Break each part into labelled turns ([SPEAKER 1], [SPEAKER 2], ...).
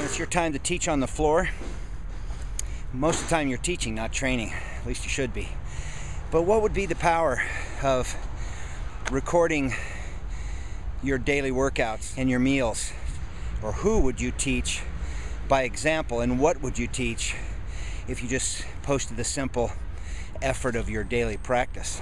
[SPEAKER 1] it's your time to teach on the floor, most of the time you're teaching, not training. At least you should be. But what would be the power of recording your daily workouts and your meals? Or who would you teach by example, and what would you teach if you just posted the simple effort of your daily practice?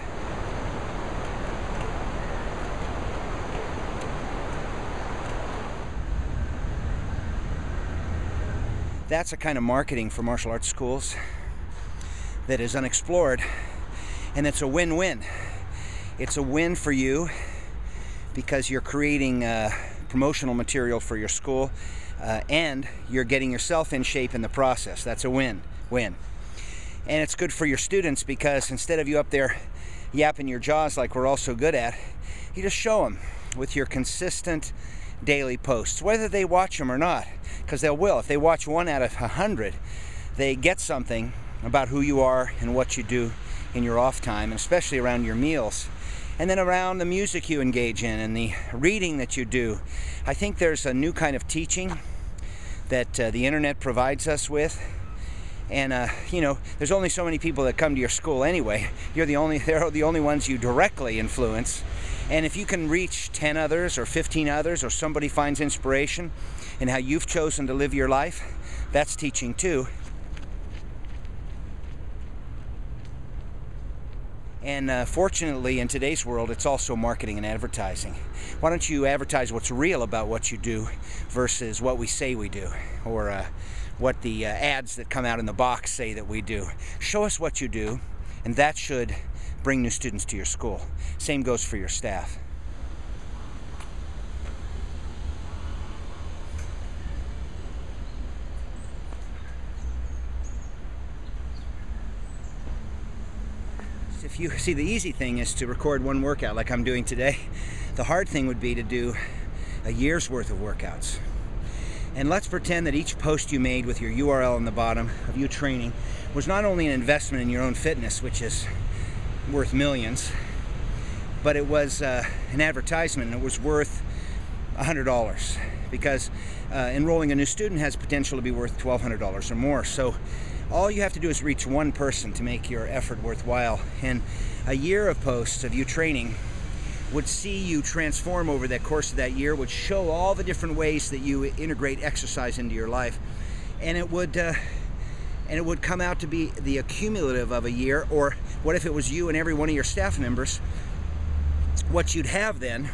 [SPEAKER 1] That's a kind of marketing for martial arts schools that is unexplored, and it's a win-win. It's a win for you because you're creating promotional material for your school, and you're getting yourself in shape in the process. That's a win-win. And it's good for your students because instead of you up there yapping your jaws like we're all so good at, you just show them with your consistent daily posts, whether they watch them or not, because they will. If they watch 1 out of 100, they get something about who you are and what you do in your off time, and especially around your meals. And then around the music you engage in and the reading that you do. I think there's a new kind of teaching that the internet provides us with. And you know, there's only so many people that come to your school anyway. They're the only ones you directly influence. And if you can reach 10 others or 15 others, or somebody finds inspiration in how you've chosen to live your life, that's teaching too. And fortunately, in today's world, it's also marketing and advertising. Why don't you advertise what's real about what you do versus what we say we do, or what the ads that come out in the box say that we do. Show us what you do, and that should bring new students to your school. Same goes for your staff. If you see, the easy thing is to record one workout like I'm doing today. The hard thing would be to do a year's worth of workouts. And let's pretend that each post you made with your URL on the bottom of you training was not only an investment in your own fitness, which is worth millions, but it was an advertisement, and it was worth $100, because enrolling a new student has potential to be worth $1,200 or more. So all you have to do is reach one person to make your effort worthwhile. And a year of posts of you training would see you transform over that course of that year, would show all the different ways that you integrate exercise into your life. And it would come out to be the accumulative of a year. Or what if it was you and every one of your staff members? What you'd have then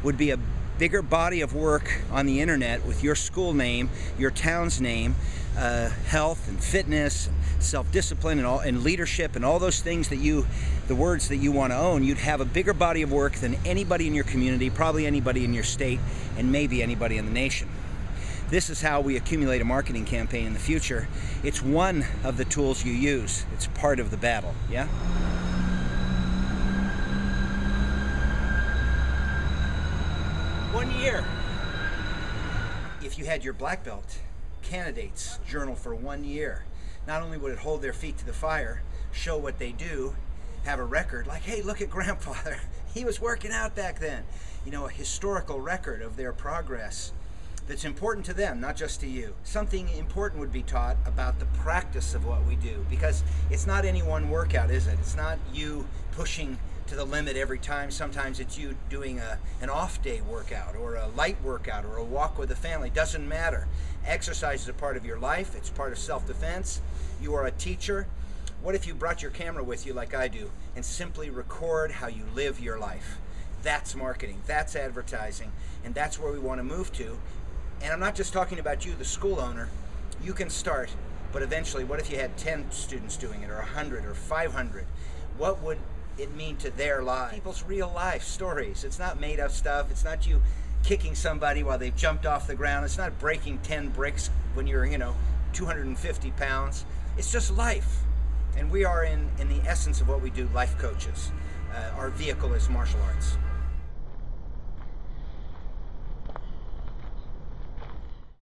[SPEAKER 1] would be a bigger body of work on the internet with your school name, your town's name, health and fitness, and self-discipline, and leadership, and all those things that the words that you want to own. You'd have a bigger body of work than anybody in your community, probably anybody in your state, and maybe anybody in the nation. This is how we accumulate a marketing campaign in the future. It's one of the tools you use. It's part of the battle, yeah? One year. If you had your black belt candidates journal for 1 year, not only would it hold their feet to the fire, show what they do, have a record like, hey, look at grandfather, he was working out back then. You know, a historical record of their progress that's important to them, not just to you. Something important would be taught about the practice of what we do, because it's not any one workout, is it? It's not you pushing to the limit every time. Sometimes it's you doing an off-day workout, or a light workout, or a walk with the family. Doesn't matter. Exercise is a part of your life. It's part of self-defense. You are a teacher. What if you brought your camera with you like I do and simply record how you live your life? That's marketing. That's advertising. And that's where we want to move to. And I'm not just talking about you, the school owner. You can start, but eventually, what if you had 10 students doing it, or 100, or 500? What would it mean to their lives? People's real life stories. It's not made up stuff. It's not you kicking somebody while they've jumped off the ground. It's not breaking 10 bricks when you're, 250 pounds. It's just life. And we are in the essence of what we do, life coaches. Our vehicle is martial arts.